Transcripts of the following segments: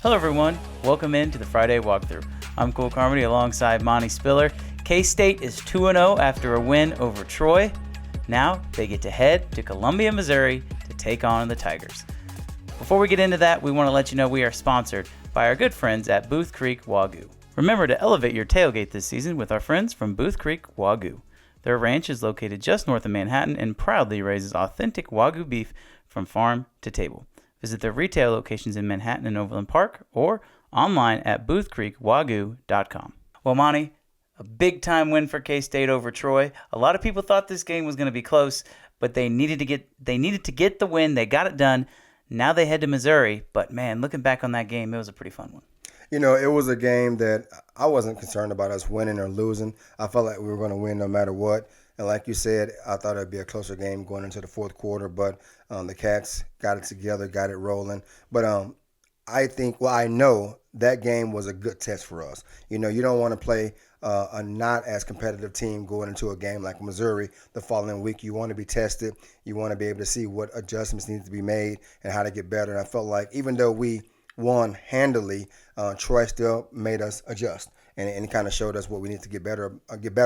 Hello everyone, welcome in to the Friday Walkthrough. I'm Cool Carmody alongside Monte Spiller. K-State is 2-0 after a win over Troy. Now they get to head to Columbia, Missouri to take on the Tigers. Before we get into that, we want to let you know we are sponsored by our good friends at Booth Creek Wagyu. Remember to elevate your tailgate this season with our friends from Booth Creek Wagyu. Their ranch is located just north of Manhattan and proudly raises authentic Wagyu beef from farm to table. Visit their retail locations in Manhattan and Overland Park or online at boothcreekwagyu.com. Well, Monty, a big-time win for K-State over Troy. A lot of people thought this game was going to be close, but they needed to get the win. They got it done. Now they head to Missouri. But, man, looking back on that game, it was a pretty fun one. You know, it was a game that I wasn't concerned about us winning or losing. I felt like we were going to win no matter what. And like you said, I thought it would be a closer game going into the fourth quarter, but the Cats got it together, got it rolling. But I know that game was a good test for us. You know, you don't want to play a not as competitive team going into a game like Missouri the following week. You want to be tested. You want to be able to see what adjustments need to be made and how to get better. And I felt like even though we won handily, Troy still made us adjust and kind of showed us what we need to get better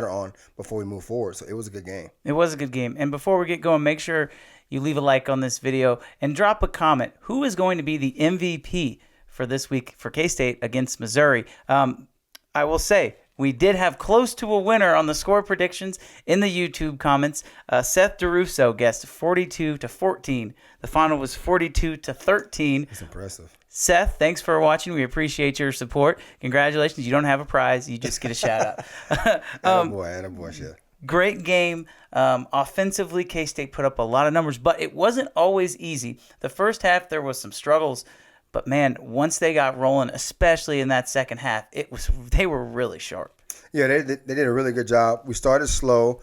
on before we move forward. So it was a good game. It was a good game. And before we get going, make sure you leave a like on this video and drop a comment. Who is going to be the MVP for this week for K-State against Missouri? I will say, we did have close to a winner on the score predictions in the YouTube comments. Seth DeRusso guessed 42-14. The final was 42-13. It's impressive. Seth, thanks for watching. We appreciate your support. Congratulations. You don't have a prize. You just get a shout out. Attaboy, shit. Great game. Offensively, K-State put up a lot of numbers, but it wasn't always easy. The first half, there was some struggles. But, man, once they got rolling, especially in that second half, they were really sharp. Yeah, they did a really good job. We started slow.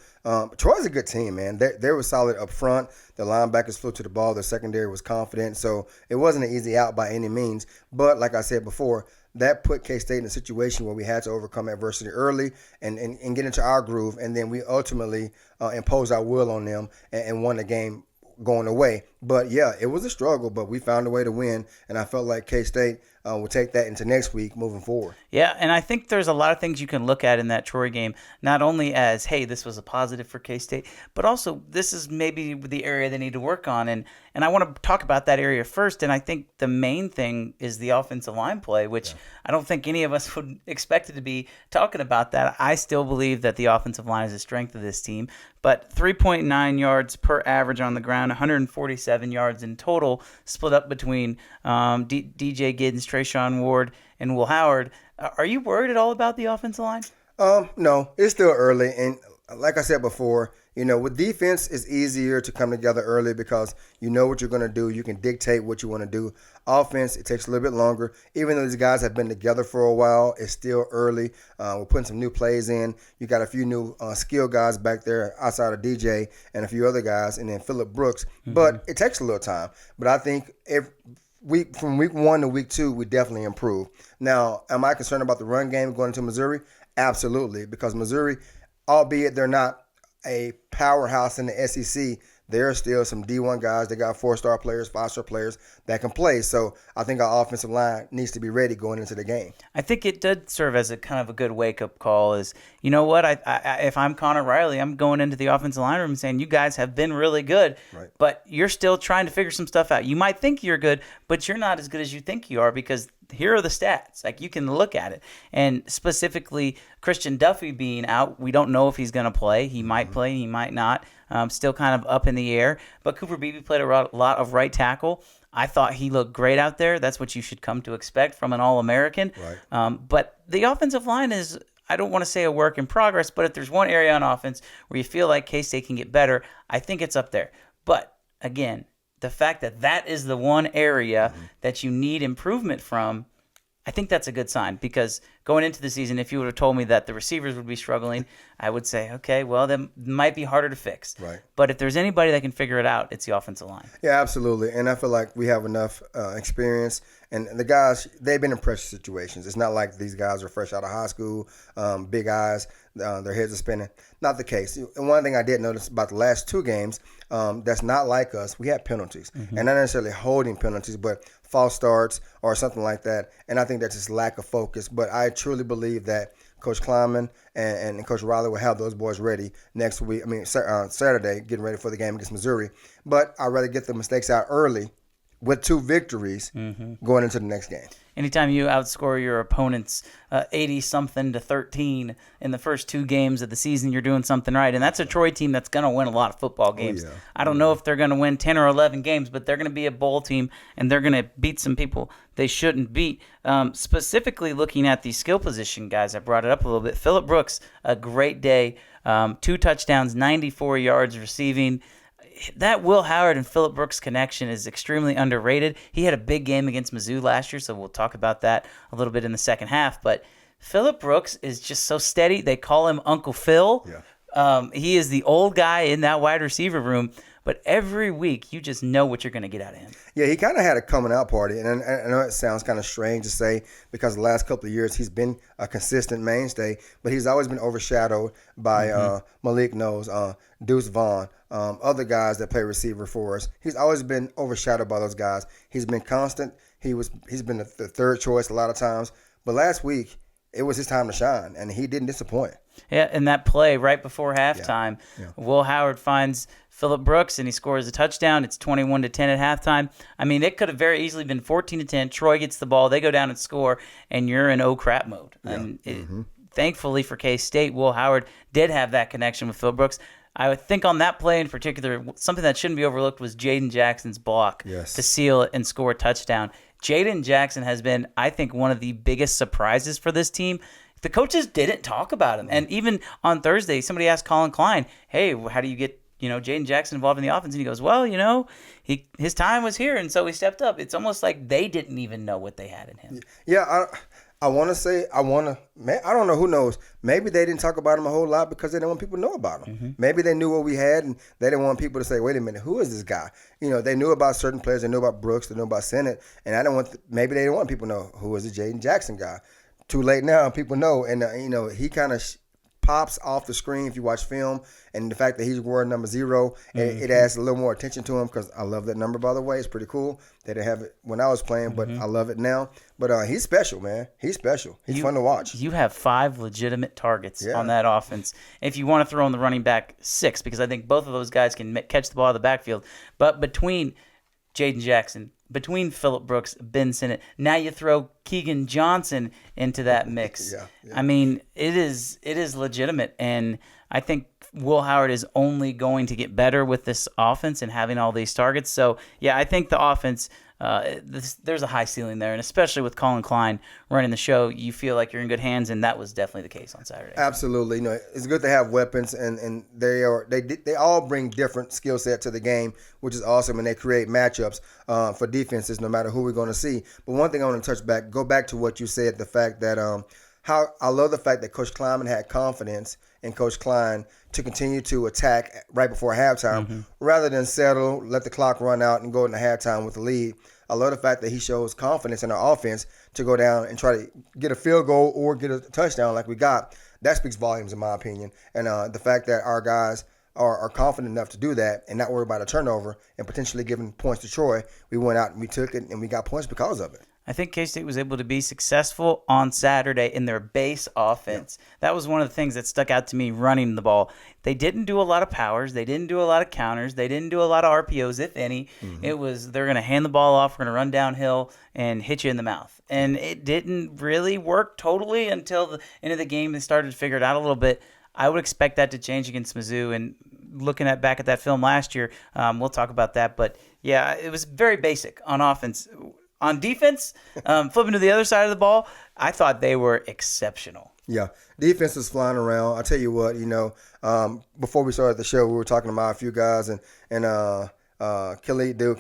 Troy's a good team, man. They were solid up front. The linebackers flew to the ball. The secondary was confident. So it wasn't an easy out by any means. But like I said before, that put K-State in a situation where we had to overcome adversity early and get into our groove. And then we ultimately imposed our will on them and won the game going away. But yeah, it was a struggle, but we found a way to win, and I felt like K-State will take that into next week moving forward. Yeah, and I think there's a lot of things you can look at in that Troy game, not only as, hey, this was a positive for K-State, but also this is maybe the area they need to work on, and I want to talk about that area first, and I think the main thing is the offensive line play, which I don't think any of us would expect it to be talking about that. I still believe that the offensive line is a strength of this team, but 3.9 yards per average on the ground, 147 yards in total, split up between DJ Giddens, Trayshawn Ward, and Will Howard. Are you worried at all about the offensive line? No, it's still early. And like I said before, you know, with defense, it's easier to come together early because you know what you're going to do. You can dictate what you want to do. Offense, it takes a little bit longer. Even though these guys have been together for a while, it's still early. We're putting some new plays in. You got a few new skill guys back there outside of DJ and a few other guys, and then Phillip Brooks. Mm-hmm. But it takes a little time. But I think from week 1 to week 2, we definitely improve. Now, am I concerned about the run game going into Missouri? Absolutely, because Missouri, albeit they're not a powerhouse in the SEC, there are still some D1 guys. They got 4-star players, 5-star players that can play. So I think our offensive line needs to be ready going into the game. I think it did serve as a kind of a good wake-up call is, you know what, if I'm Connor Riley, I'm going into the offensive line room and saying, you guys have been really good, right, but you're still trying to figure some stuff out. You might think you're good, but you're not as good as you think you are because here are the stats. Like, you can look at it. And specifically, Christian Duffy being out, we don't know if he's going to play. He might play, he might not. Still kind of up in the air. But Cooper Beebe played a lot of right tackle. I thought he looked great out there. That's what you should come to expect from an All-American. Right. But the offensive line is, I don't want to say a work in progress, but if there's one area on offense where you feel like K-State can get better, I think it's up there. But, again, the fact that is the one area that you need improvement from, I think that's a good sign because going into the season, if you would have told me that the receivers would be struggling, I would say, okay, well, that might be harder to fix. Right. But if there's anybody that can figure it out, it's the offensive line. Yeah, absolutely. And I feel like we have enough experience. And the guys, they've been in pressure situations. It's not like these guys are fresh out of high school, big eyes, their heads are spinning. Not the case. And one thing I did notice about the last 2 games, that's not like us. We had penalties. And not necessarily holding penalties, but false starts or something like that. And I think that's just lack of focus. But I truly believe that Coach Kleiman and Coach Riley will have those boys ready next week. I mean, Saturday, getting ready for the game against Missouri. But I'd rather get the mistakes out early with 2 victories going into the next game. Anytime you outscore your opponents 80-something to 13 in the first 2 games of the season, you're doing something right. And that's a Troy team that's going to win a lot of football games. I don't know if they're going to win 10 or 11 games, but they're going to be a bowl team, and they're going to beat some people they shouldn't beat. Specifically looking at the skill position guys, I brought it up a little bit. Phillip Brooks, a great day. 2 touchdowns, 94 yards receiving. That Will Howard and Phillip Brooks connection is extremely underrated. He had a big game against Mizzou last year, so we'll talk about that a little bit in the second half. But Phillip Brooks is just so steady. They call him Uncle Phil. Yeah. He is the old guy in that wide receiver room. But every week, you just know what you're going to get out of him. Yeah, he kind of had a coming out party. And I know it sounds kind of strange to say because the last couple of years he's been a consistent mainstay, but he's always been overshadowed by Malik Knowles, Deuce Vaughn, other guys that play receiver for us. He's always been overshadowed by those guys. He's been constant. He's been the third choice a lot of times. But last week, it was his time to shine, and he didn't disappoint. Yeah, and that play right before halftime, Will Howard finds Phillip Brooks, and he scores a touchdown. It's 21-10 at halftime. I mean, it could have very easily been 14-10. Troy gets the ball, they go down and score, and you're in oh crap mode. Yeah. And thankfully for K-State, Will Howard did have that connection with Phillip Brooks. I would think on that play in particular, something that shouldn't be overlooked was Jaden Jackson's block to seal it and score a touchdown. Jaden Jackson has been, I think, one of the biggest surprises for this team. The coaches didn't talk about him. And even on Thursday, somebody asked Colin Klein, hey, how do you get Jaden Jackson involved in the offense? And he goes, well, his time was here, and so he stepped up. It's almost like they didn't even know what they had in him. Yeah, I don't know, who knows. Maybe they didn't talk about him a whole lot because they didn't want people to know about him. Maybe they knew what we had, and they didn't want people to say, wait a minute, who is this guy? They knew about certain players. They knew about Brooks. They knew about Sennett. And maybe they didn't want people to know who is the Jaden Jackson guy. Too late now, people know. And, he kind of pops off the screen if you watch film, and the fact that he's wearing number 0, it adds a little more attention to him because I love that number, by the way. It's pretty cool. They didn't have it when I was playing, but I love it now. But he's special, man. He's special. He's fun to watch. You have 5 legitimate targets on that offense. If you want to throw in the running back, 6, because I think both of those guys can catch the ball out of the backfield. But between Jaden Jackson, between Phillip Brooks, Ben Sennett, now you throw Keegan Johnson into that mix. I mean, it is legitimate, and I think Will Howard is only going to get better with this offense and having all these targets. So, yeah, I think the offense, there's a high ceiling there, and especially with Colin Klein running the show, you feel like you're in good hands, and that was definitely the case on Saturday. Absolutely. It's good to have weapons, and they all bring different skill set to the game, which is awesome, and they create matchups for defenses no matter who we're going to see. But one thing I want to go back to what you said, the fact that how I love the fact that Coach Kleiman had confidence in Coach Klein to continue to attack right before halftime rather than settle, let the clock run out, and go into halftime with the lead. I love the fact that he shows confidence in our offense to go down and try to get a field goal or get a touchdown like we got. That speaks volumes in my opinion. And the fact that our guys are confident enough to do that and not worry about a turnover and potentially giving points to Troy, we went out and we took it and we got points because of it. I think K-State was able to be successful on Saturday in their base offense. That was one of the things that stuck out to me running the ball. They didn't do a lot of powers. They didn't do a lot of counters. They didn't do a lot of RPOs, if any. It was they're going to hand the ball off, we're going to run downhill and hit you in the mouth. And it didn't really work totally until the end of the game. They started to figure it out a little bit. I would expect that to change against Mizzou. And looking back at that film last year, we'll talk about that. But, yeah, it was very basic on offense. On defense, flipping to the other side of the ball, I thought they were exceptional. Yeah, defense was flying around. I'll tell you what, before we started the show, we were talking about a few guys, and Khalid Duke,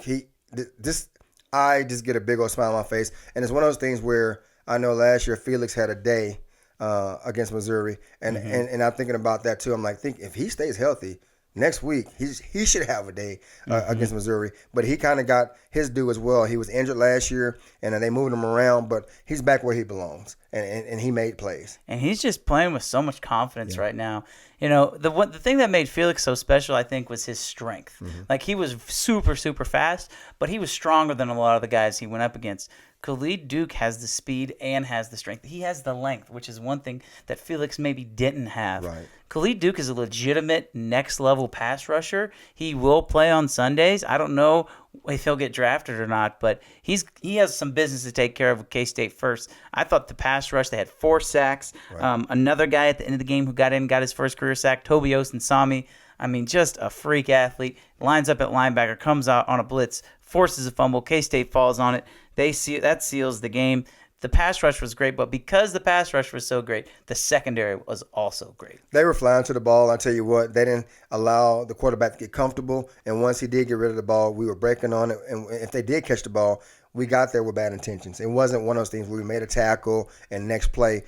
I just get a big old smile on my face. And it's one of those things where I know last year Felix had a day against Missouri, and I'm thinking about that too. I'm like, if he stays healthy, next week he should have a day against Missouri. But he kind of got his due as well. He was injured last year, and they moved him around, but he's back where he belongs, and he made plays. And he's just playing with so much confidence right now. You know, the thing that made Felix so special, I think, was his strength. Like, he was super, super fast, but he was stronger than a lot of the guys he went up against. Khalid Duke has the speed and has the strength. He has the length, which is one thing that Felix maybe didn't have. Right. Khalid Duke is a legitimate next-level pass rusher. He will play on Sundays. I don't know if he'll get drafted or not, but he has some business to take care of with K-State first. I thought the pass rush, they had 4 sacks. Right. Another guy at the end of the game who got his first career sack, Tobias Nsami. I mean, just a freak athlete. Lines up at linebacker, comes out on a blitz, forces a fumble. K-State falls on it. That seals the game. The pass rush was great, but because the pass rush was so great, the secondary was also great. They were flying to the ball. I tell you what, they didn't allow the quarterback to get comfortable. And once he did get rid of the ball, we were breaking on it. And if they did catch the ball, we got there with bad intentions. It wasn't one of those things where we made a tackle and next play,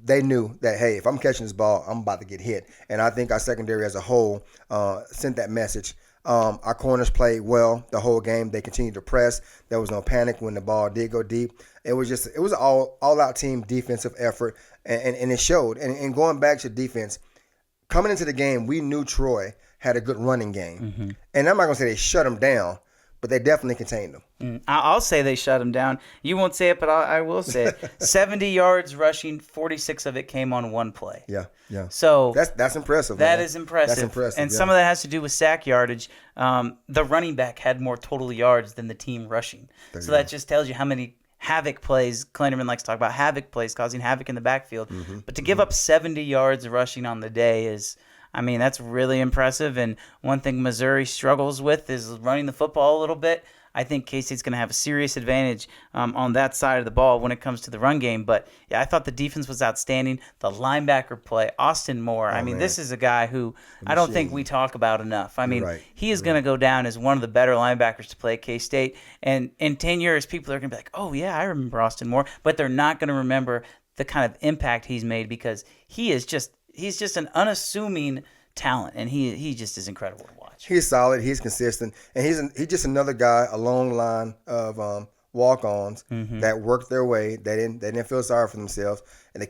they knew that, hey, if I'm catching this ball, I'm about to get hit. And I think our secondary as a whole sent that message. Our corners played well the whole game. They continued to press. There was no panic when the ball did go deep. It was an all-out team defensive effort, and it showed. And going back to defense, coming into the game, we knew Troy had a good running game. And I'm not going to say they shut them down, but they definitely contained them. I'll say they shut him down. You won't say it, but I will say it. 70 yards rushing, 46 of it came on one play. Yeah. So that's impressive. That is impressive. That's impressive. And some of that has to do with sack yardage. The running back had more total yards than the team rushing. So that just tells you how many havoc plays. Kleinerman likes to talk about havoc plays, causing havoc in the backfield. But to give up 70 yards rushing on the day is, I mean, that's really impressive. And one thing Missouri struggles with is running the football a little bit. I think K-State's going to have a serious advantage on that side of the ball when it comes to the run game. But, yeah, I thought the defense was outstanding. The linebacker play, Austin Moore. This is a guy who I don't think we talk about enough. I mean, he is going to go down as one of the better linebackers to play at K-State. And in 10 years, people are going to be like, oh, yeah, I remember Austin Moore. But they're not going to remember the kind of impact he's made because he's just an unassuming talent, and he just is incredible to watch. He's solid. He's consistent, and he's just another guy, a long line of walk-ons that worked their way. They didn't feel sorry for themselves, and they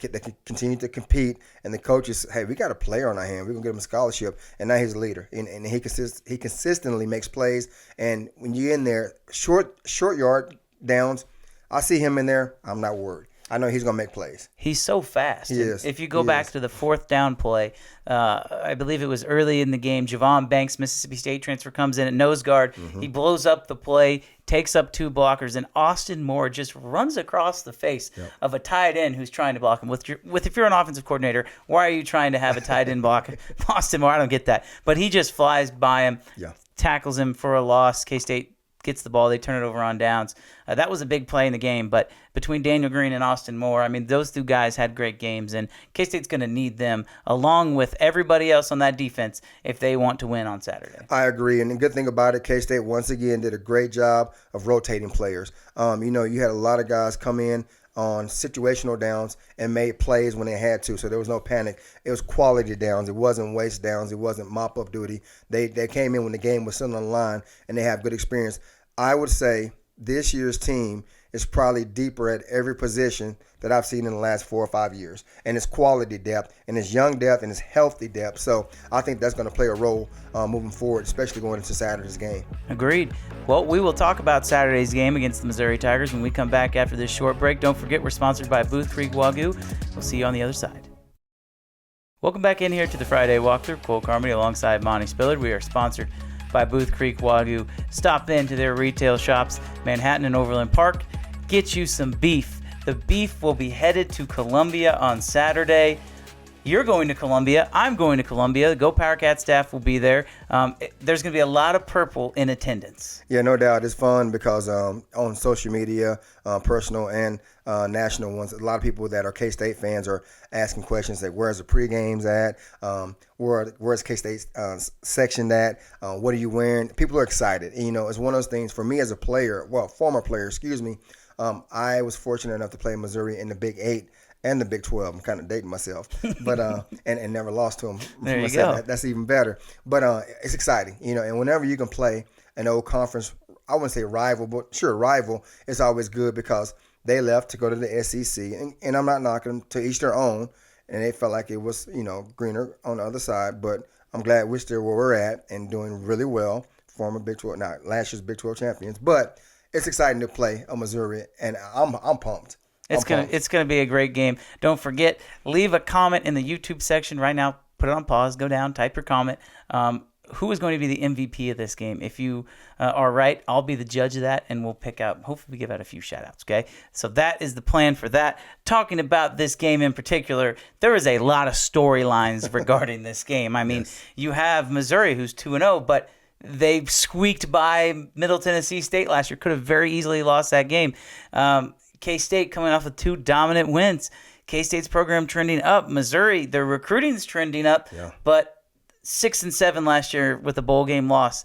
continue to compete. And the coaches, hey, we got a player on our hand. We're gonna get him a scholarship, and now he's a leader, and he consistently makes plays. And when you're in there, short yard downs, I see him in there. I'm not worried. I know he's going to make plays. He's so fast. He is. If you go back to the 4th down play, I believe it was early in the game, Javon Banks, Mississippi State transfer, comes in at nose guard. He blows up the play, takes up 2 blockers, and Austin Moore just runs across the face of a tight end who's trying to block him. If you're an offensive coordinator, why are you trying to have a tight end block Austin Moore? I don't get that. But he just flies by him, tackles him for a loss. K-State gets the ball, they turn it over on downs. That was a big play in the game, but between Daniel Green and Austin Moore, I mean, those 2 guys had great games, and K-State's going to need them along with everybody else on that defense if they want to win on Saturday. I agree, and the good thing about it, K-State once again did a great job of rotating players. You had a lot of guys come in on situational downs and made plays when they had to, so there was no panic. It was quality downs. It wasn't waste downs. It wasn't mop-up duty. They came in when the game was still on the line, and they have good experience. I would say this year's team is probably deeper at every position that I've seen in the last 4 or 5 years. And it's quality depth, and it's young depth, and it's healthy depth. So I think that's going to play a role moving forward, especially going into Saturday's game. Agreed. Well, we will talk about Saturday's game against the Missouri Tigers when we come back after this short break. Don't forget, we're sponsored by Booth Creek Wagyu. We'll see you on the other side. Welcome back in here to the Friday Walkthrough. Cole Carmody alongside Monte Spiller. We are sponsored by Booth Creek Wagyu. Stop into their retail shops, Manhattan and Overland Park. Get you some beef. The beef will be headed to Columbia on Saturday. You're going to Columbia. I'm going to Columbia. The Go Power Cat staff will be there. There's going to be a lot of purple in attendance. Yeah, no doubt. It's fun because on social media, personal and national ones, a lot of people that are K-State fans are asking questions like, where's the pre-games at? Where's K-State's section at? What are you wearing? People are excited. And, it's one of those things for me as a former player, I was fortunate enough to play Missouri in the Big 8 and the Big 12. I'm kind of dating myself, but and never lost to them. There you go. That's even better. But it's exciting, and whenever you can play an old conference, I wouldn't say rival, but sure, rival, it's always good because they left to go to the SEC, and I'm not knocking them, to each their own, and they felt like it was, greener on the other side, but I'm glad we're still where we're at and doing really well, former Big 12, not last year's Big 12 champions, but it's exciting to play a Missouri, and I'm pumped. It's gonna be a great game. Don't forget, leave a comment in the YouTube section right now. Put it on pause. Go down. Type your comment. Who is going to be the MVP of this game? If you are right, I'll be the judge of that, and we'll pick out. Hopefully, we give out a few shout-outs. Okay, so that is the plan for that. Talking about this game in particular, there is a lot of storylines regarding this game. I mean, yes. You have Missouri, who's 2-0, but they squeaked by Middle Tennessee State last year. Could have very easily lost that game. K-State coming off of 2 dominant wins. K-State's program trending up. Missouri, their recruiting's trending up, but 6-7 last year with a bowl game loss.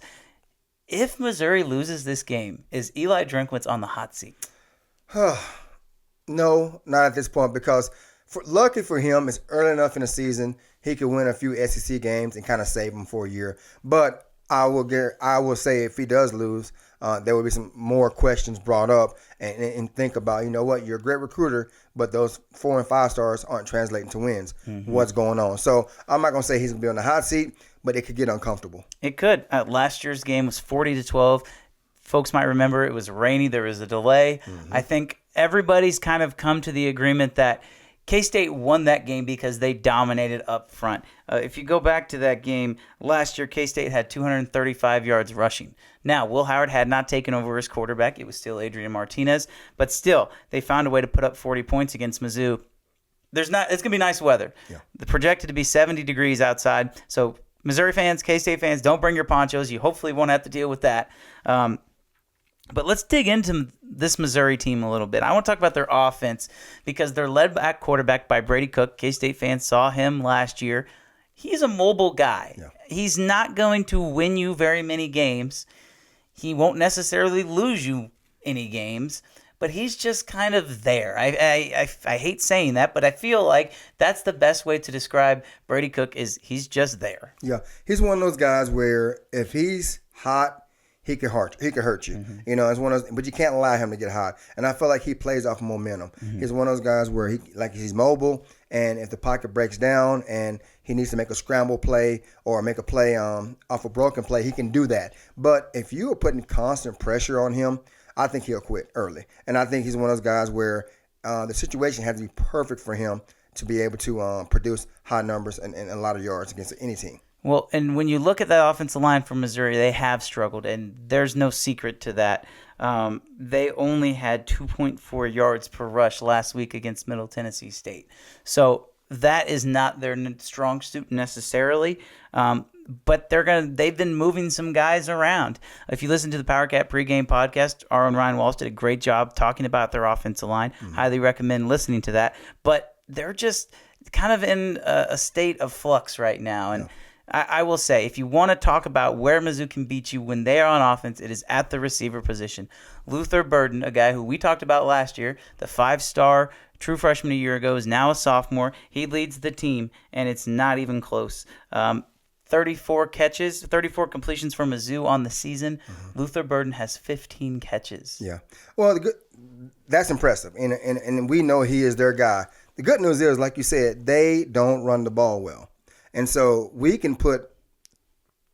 If Missouri loses this game, is Eli Drinkwitz on the hot seat? No, not at this point, because lucky for him, it's early enough in the season he could win a few SEC games and kind of save them for a year. But I will say if he does lose, there will be some more questions brought up and think about, you're a great recruiter, but those 4 and 5 stars aren't translating to wins. Mm-hmm. What's going on? So I'm not going to say he's going to be on the hot seat, but it could get uncomfortable. It could. Last year's game was 40-12. Folks might remember it was rainy. There was a delay. Mm-hmm. I think everybody's kind of come to the agreement that K-State won that game because they dominated up front. If you go back to that game, last year K-State had 235 yards rushing. Now, Will Howard had not taken over as quarterback. It was still Adrian Martinez. But still, they found a way to put up 40 points against Mizzou. It's going to be nice weather. Yeah. The projected to be 70 degrees outside. So Missouri fans, K-State fans, don't bring your ponchos. You hopefully won't have to deal with that. But let's dig into this Missouri team a little bit. I want to talk about their offense because they're led at quarterback by Brady Cook. K-State fans saw him last year. He's a mobile guy. Yeah. He's not going to win you very many games. He won't necessarily lose you any games, but he's just kind of there. I hate saying that, but I feel like that's the best way to describe Brady Cook is he's just there. Yeah, he's one of those guys where if he's hot, he could hurt you. Mm-hmm. It's one of those, but you can't allow him to get hot. And I feel like he plays off momentum. Mm-hmm. He's one of those guys where he's mobile, and if the pocket breaks down and he needs to make a scramble play or make a play off a broken play, he can do that. But if you are putting constant pressure on him, I think he'll quit early. And I think he's one of those guys where the situation has to be perfect for him to be able to produce high numbers and a lot of yards against any team. Well, and when you look at that offensive line for Missouri, they have struggled, and there's no secret to that. They only had 2.4 yards per rush last week against Middle Tennessee State. So that is not their strong suit necessarily, but they've been moving some guys around. If you listen to the PowerCat pregame podcast, our own Ryan Walsh did a great job talking about their offensive line. Mm-hmm. Highly recommend listening to that. But they're just kind of in a state of flux right now, and I will say, if you want to talk about where Mizzou can beat you when they are on offense, it is at the receiver position. Luther Burden, a guy who we talked about last year, the 5-star true freshman a year ago, is now a sophomore. He leads the team, and it's not even close. 34 completions for Mizzou on the season. Mm-hmm. Luther Burden has 15 catches. Yeah. Well, that's impressive, and we know he is their guy. The good news is, like you said, they don't run the ball well. And so we can put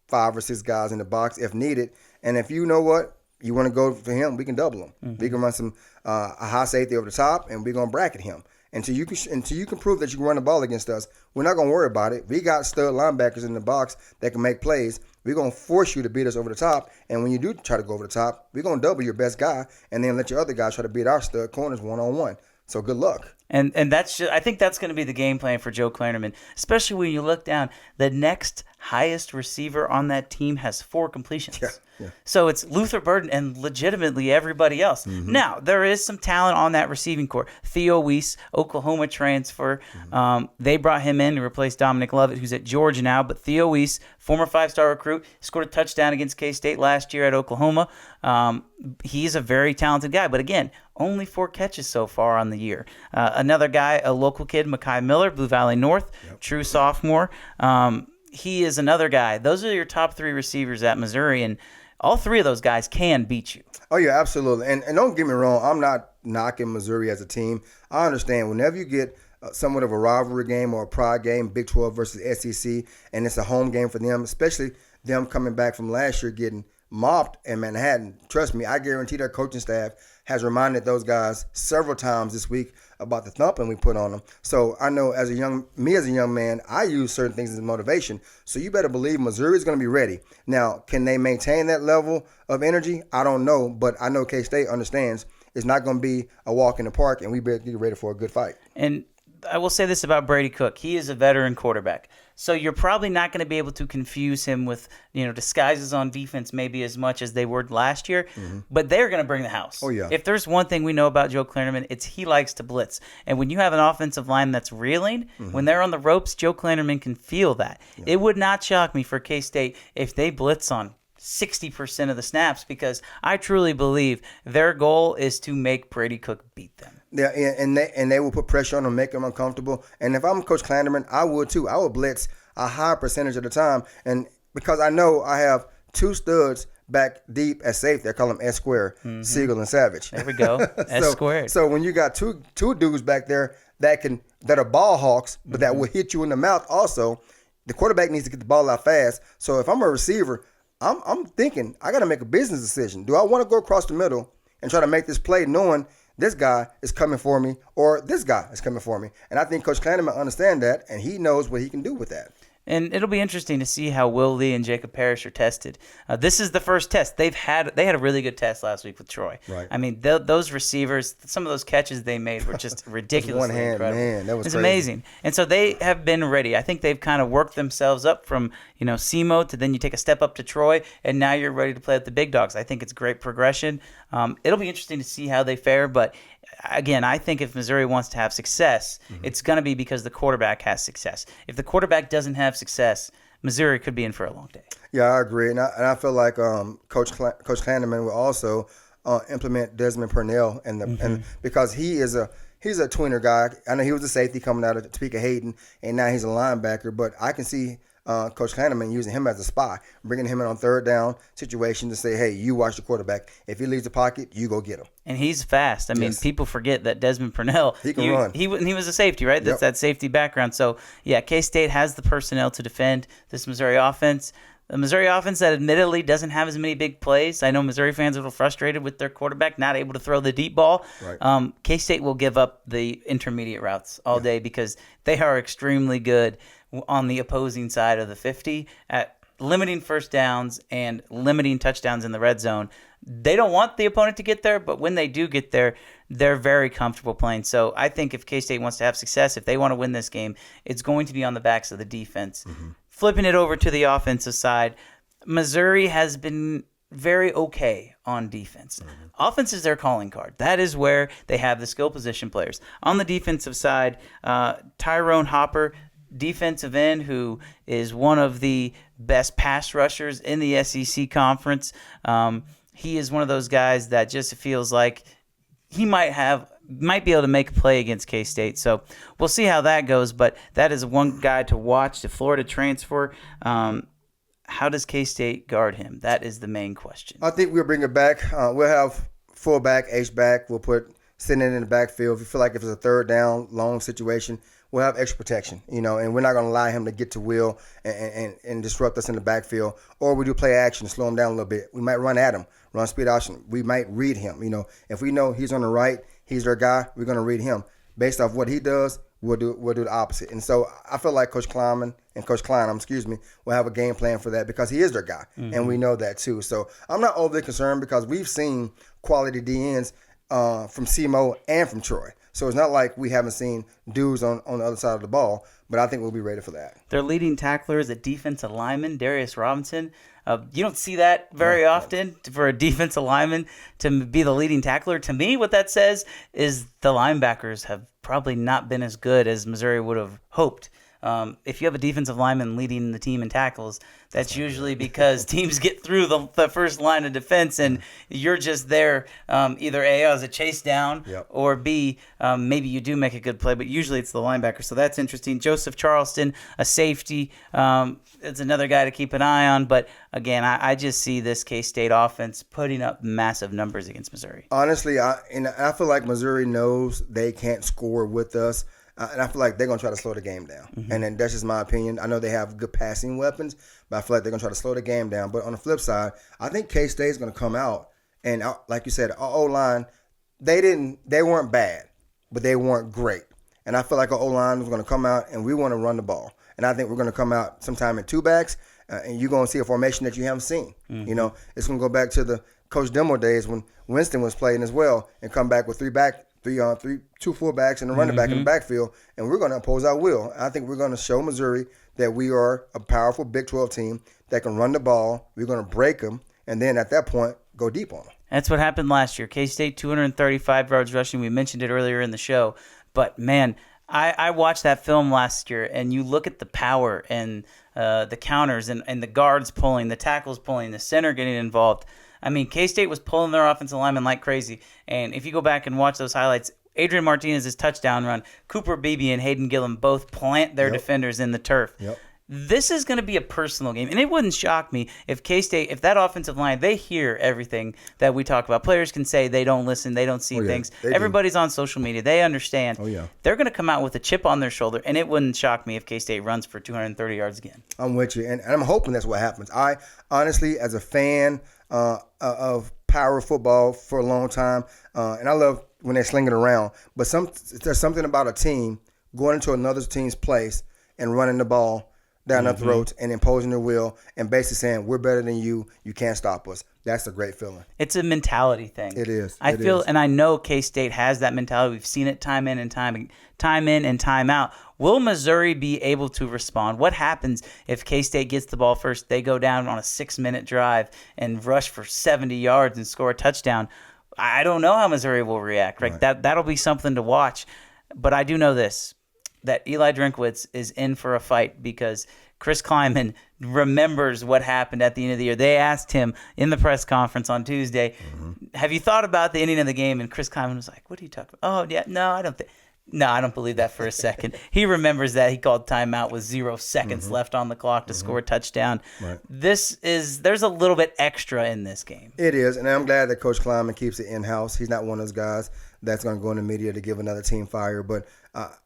5 or 6 guys in the box if needed. And if you know what, you want to go for him, we can double him. Mm-hmm. We can run some a high safety over the top, and we're going to bracket him. Until you can prove that you can run the ball against us, we're not going to worry about it. We got stud linebackers in the box that can make plays. We're going to force you to beat us over the top. And when you do try to go over the top, we're going to double your best guy and then let your other guys try to beat our stud corners one-on-one. So good luck. And that's just, I think that's going to be the game plan for Joe Klanderman, especially when you look down. The next highest receiver on that team has 4 completions. Yeah. So it's Luther Burden and legitimately everybody else. Mm-hmm. Now, there is some talent on that receiving corps. Theo Weiss, Oklahoma transfer. Mm-hmm. They brought him in to replace Dominic Lovett, who's at Georgia now. But Theo Weiss, former 5-star recruit, scored a touchdown against K-State last year at Oklahoma. He's a very talented guy. But again, only 4 catches so far on the year. Another guy, a local kid, Mekhi Miller, Blue Valley North, true sophomore. He is another guy. Those are your top 3 receivers at Missouri, and all 3 of those guys can beat you. Oh, yeah, absolutely. And don't get me wrong, I'm not knocking Missouri as a team. I understand whenever you get somewhat of a rivalry game or a pride game, Big 12 versus SEC, and it's a home game for them, especially them coming back from last year getting mopped in Manhattan. Trust me, I guarantee their coaching staff has reminded those guys several times this week about the thumping we put on them. So I know as a young man, I use certain things as motivation. So you better believe Missouri is going to be ready. Now, can they maintain that level of energy? I don't know, but I know K-State understands it's not going to be a walk in the park, and we better get ready for a good fight. And I will say this about Brady Cook. He is a veteran quarterback. So you're probably not going to be able to confuse him with, disguises on defense maybe as much as they were last year. But they're going to bring the house. Oh, yeah. If there's one thing we know about Joe Klanderman, it's he likes to blitz. And when you have an offensive line that's reeling, when they're on the ropes, Joe Klanderman can feel that. Yeah. It would not shock me for K-State if they blitz on 60% of the snaps, because I truly believe their goal is to make Brady Cook beat them. Yeah, and they will put pressure on them, make them uncomfortable. And if I'm Coach Klanderman, I would too. I would blitz a high percentage of the time, and because I know I have 2 studs back deep at safety. I call them S square, Siegel and Savage. There we go, S squared. So when you got two dudes back there that are ball hawks, but that will hit you in the mouth also, the quarterback needs to get the ball out fast. So if I'm a receiver, I'm thinking I got to make a business decision. Do I want to go across the middle and try to make this play knowing this guy is coming for me or this guy is coming for me? And I think Coach Klanderman understands that, and he knows what he can do with that. And it'll be interesting to see how Will Lee and Jacob Parrish are tested. This is the first test. They had a really good test last week with Troy. Right. I mean, those receivers, some of those catches they made were just ridiculously one hand, incredible. Man, that was it's crazy. Amazing. And so they have been ready. I think they've kind of worked themselves up from, SEMO to then you take a step up to Troy, and now you're ready to play with the big dogs. I think it's great progression. It'll be interesting to see how they fare, but again, I think if Missouri wants to have success, it's going to be because the quarterback has success. If the quarterback doesn't have success, Missouri could be in for a long day. Yeah, I agree, and I feel like Coach Klanderman will also implement Desmond Purnell, and because he's a tweener guy. I know he was a safety coming out of Topeka Hayden, and now he's a linebacker. But I can see Coach Klanderman using him as a spy, bringing him in on third down situation to say, hey, you watch the quarterback. If he leaves the pocket, you go get him. And he's fast. I mean, people forget that Desmond Purnell, he can run. He was a safety, right? That's that safety background. So, yeah, K-State has the personnel to defend this Missouri offense. The Missouri offense that admittedly doesn't have as many big plays. I know Missouri fans are a little frustrated with their quarterback not able to throw the deep ball. Right. K-State will give up the intermediate routes all day because they are extremely good on the opposing side of the 50 at limiting first downs and limiting touchdowns in the red zone. They don't want the opponent to get there, but when they do get there, they're very comfortable playing. So I think if K-State wants to have success, if they want to win this game, it's going to be on the backs of the defense. Flipping it over to the offensive side, Missouri has been very okay on defense. Offense is their calling card. That is where they have the skill position players. On the defensive side, Tyrone Hopper, defensive end, who is one of the best pass rushers in the SEC conference. He is one of those guys that just feels like he might be able to make a play against K-State. So we'll see how that goes, but that is one guy to watch. The Florida transfer. How does K-State guard him? That is the main question. I think we'll bring it back. We'll have fullback, H-back. We'll put sitting in the backfield. If you feel like if it's a third down, long situation, we'll have extra protection, and we're not going to allow him to get to Will and disrupt us in the backfield. Or we do play action, slow him down a little bit. We might run at him, run speed option. We might read him. If we know he's on the right, he's their guy, we're going to read him. Based off what he does, we'll do the opposite. And so I feel like Coach Klein, will have a game plan for that because he is their guy, and we know that too. So I'm not overly concerned because we've seen quality DNs from SEMO and from Troy. So it's not like we haven't seen dudes on the other side of the ball, but I think we'll be ready for that. Their leading tackler is a defensive lineman, Darius Robinson. You don't see that very often for a defensive lineman to be the leading tackler. To me, what that says is the linebackers have probably not been as good as Missouri would have hoped. if you have a defensive lineman leading the team in tackles, that's usually because teams get through the first line of defense, and you're just there either A, as a chase down, or B, maybe you do make a good play, but usually it's the linebacker. So that's interesting. Joseph Charleston, a safety, it's another guy to keep an eye on. But again, I just see this K-State offense putting up massive numbers against Missouri. Honestly, I feel like Missouri knows they can't score with us. And I feel like they're going to try to slow the game down. And then that's just my opinion. I know they have good passing weapons, but I feel like they're going to try to slow the game down. But on the flip side, I think K-State is going to come out. And like you said, our O-line, they weren't bad, but they weren't great. And I feel like our O-line was going to come out, and we want to run the ball. And I think we're going to come out sometime in two backs, and you're going to see a formation that you haven't seen. You know, it's going to go back to the Coach Demo days when Winston was playing as well, and come back with two fullbacks and a running back in the backfield, and we're going to impose our will. I think we're going to show Missouri that we are a powerful Big 12 team that can run the ball. We're going to break them, and then at that point, go deep on them. That's what happened last year. K-State, 235 yards rushing. We mentioned it earlier in the show. But, man, I watched that film last year, and you look at the power and the counters and the guards pulling, the tackles pulling, the center getting involved. I mean, K-State was pulling their offensive linemen like crazy. And if you go back and watch those highlights, Adrian Martinez's touchdown run, Cooper Beebe and Hayden Gillum both plant their defenders in the turf. This is going to be a personal game. And it wouldn't shock me if K-State, if that offensive line, they hear everything that we talk about. Players can say they don't listen, they don't see things. Everybody's on social media. They understand. They're going to come out with a chip on their shoulder, and it wouldn't shock me if K-State runs for 230 yards again. I'm with you, and I'm hoping that's what happens. I honestly, as a fan of power football for a long time, and I love when they sling it around, but there's something about a team going into another team's place and running the ball down their throats and imposing their will and basically saying, we're better than you, you can't stop us. That's a great feeling. It's a mentality thing. It is. I feel, and I know K-State has that mentality. We've seen it time in and time out. Will Missouri be able to respond? What happens if K-State gets the ball first, they go down on a 6-minute drive and rush for 70 yards and score a touchdown? I don't know how Missouri will react. Right? That'll be something to watch. But I do know this, that Eli Drinkwitz is in for a fight because Chris Kleiman remembers what happened at the end of the year. They asked him in the press conference on Tuesday, have you thought about the ending of the game? And Chris Kleiman was like, what are you talking about? Oh, yeah, no, I don't believe that for a second. He remembers that. He called timeout with 0 seconds left on the clock to score a touchdown. There's a little bit extra in this game. It is, and I'm glad that Coach Kleiman keeps it in-house. He's not one of those guys that's going to go in the media to give another team fire, but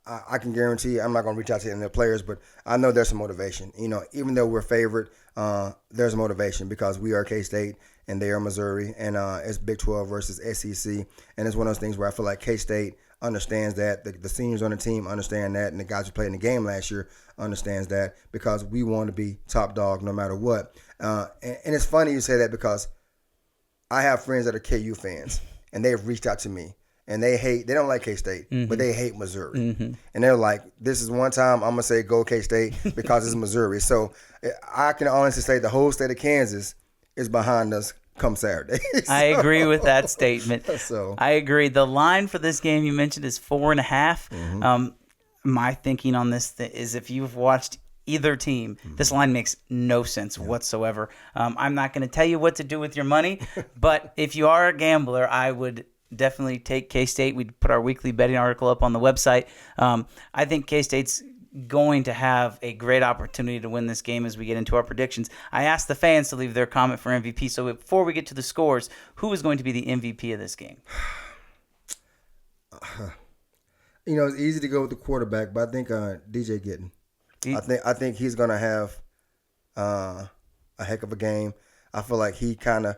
I can guarantee I'm not going to reach out to any of the players, but I know there's some motivation. You know, even though we're favored, there's motivation because we are K-State and they are Missouri, and it's Big 12 versus SEC, and it's one of those things where I feel like K-State understands that, the seniors on the team understand that, and the guys who played in the game last year understands that because we want to be top dog no matter what. And it's funny you say that because I have friends that are KU fans, and they've reached out to me. And they don't like K-State, but they hate Missouri. And they're like, this is one time I'm going to say go K-State because it's Missouri. So I can honestly say the whole state of Kansas is behind us come Saturday. I agree with that statement. So I agree. The line for this game you mentioned is 4.5. My thinking on this is if you've watched either team, this line makes no sense whatsoever. I'm not going to tell you what to do with your money, but if you are a gambler, I would definitely take K-State. We put our weekly betting article up on the website. I think K-State's going to have a great opportunity to win this game as we get into our predictions. I asked the fans to leave their comment for MVP. So before we get to the scores, who is going to be the MVP of this game? You know, it's easy to go with the quarterback, but I think DJ Gittin. I think he's going to have a heck of a game. I feel like he kind of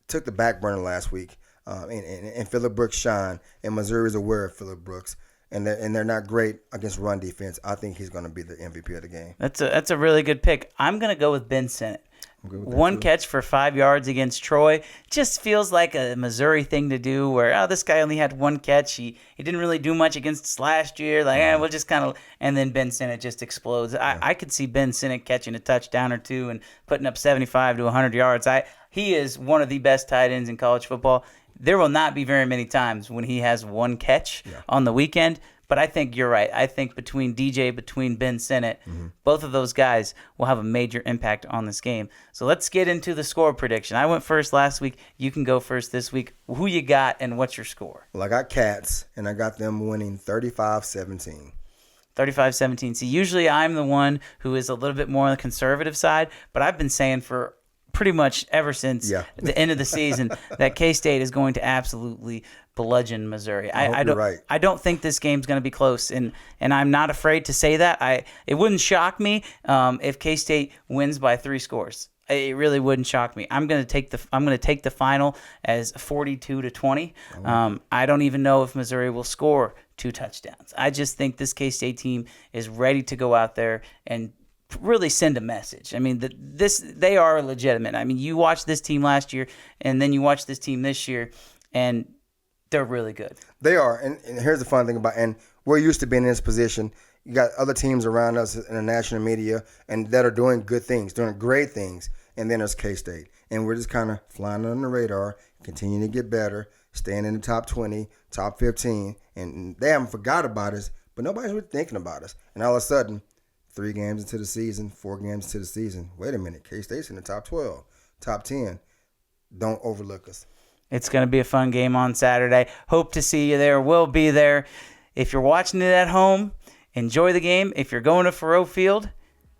took the back burner last week. And Phillip Brooks shine, and Missouri is aware of Phillip Brooks, and they're not great against run defense. I think he's going to be the MVP of the game. That's a really good pick. I'm going to go with Ben Sinnott. One catch for 5 yards against Troy just feels like a Missouri thing to do. Where this guy only had one catch, he didn't really do much against us last year. Like we'll just kind of, and then Ben Sinnott just explodes. I could see Ben Sinnott catching a touchdown or two and putting up 75 to 100 yards. He is one of the best tight ends in college football. There will not be very many times when he has one catch on the weekend, But I think you're right. I think between DJ, between Ben Sinnott, both of those guys will have a major impact on this game. So let's get into the score prediction. I went first last week. You can go first this week. Who you got and what's your score? Well, I got Cats, and I got them winning 35-17. 35-17. See, usually I'm the one who is a little bit more on the conservative side, but I've been saying for pretty much ever since the end of the season that K-State is going to absolutely bludgeon Missouri. I don't think this game's going to be close, and I'm not afraid to say that. It wouldn't shock me if K-State wins by 3 scores. It really wouldn't shock me. I'm going to take the final as 42-20. I don't even know if Missouri will score 2 touchdowns. I just think this K-State team is ready to go out there and really send a message. I mean, they are legitimate. I mean, you watched this team last year, and then you watch this team this year, and they're really good. They are, and here's the fun thing about, and we're used to being in this position. You got other teams around us in the national media and that are doing good things, doing great things, and then there's K-State. And we're just kind of flying under the radar, continuing to get better, staying in the top 20, top 15, and they haven't forgot about us, but nobody's really thinking about us. And all of a sudden, 3 games into the season, 4 games into the season, wait a minute, K-State's in the top 12, top 10. Don't overlook us. It's going to be a fun game on Saturday. Hope to see you there. We'll be there. If you're watching it at home, enjoy the game. If you're going to Faroe Field,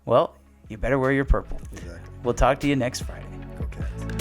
well, you better wear your purple. Exactly. We'll talk to you next Friday. Go Cats.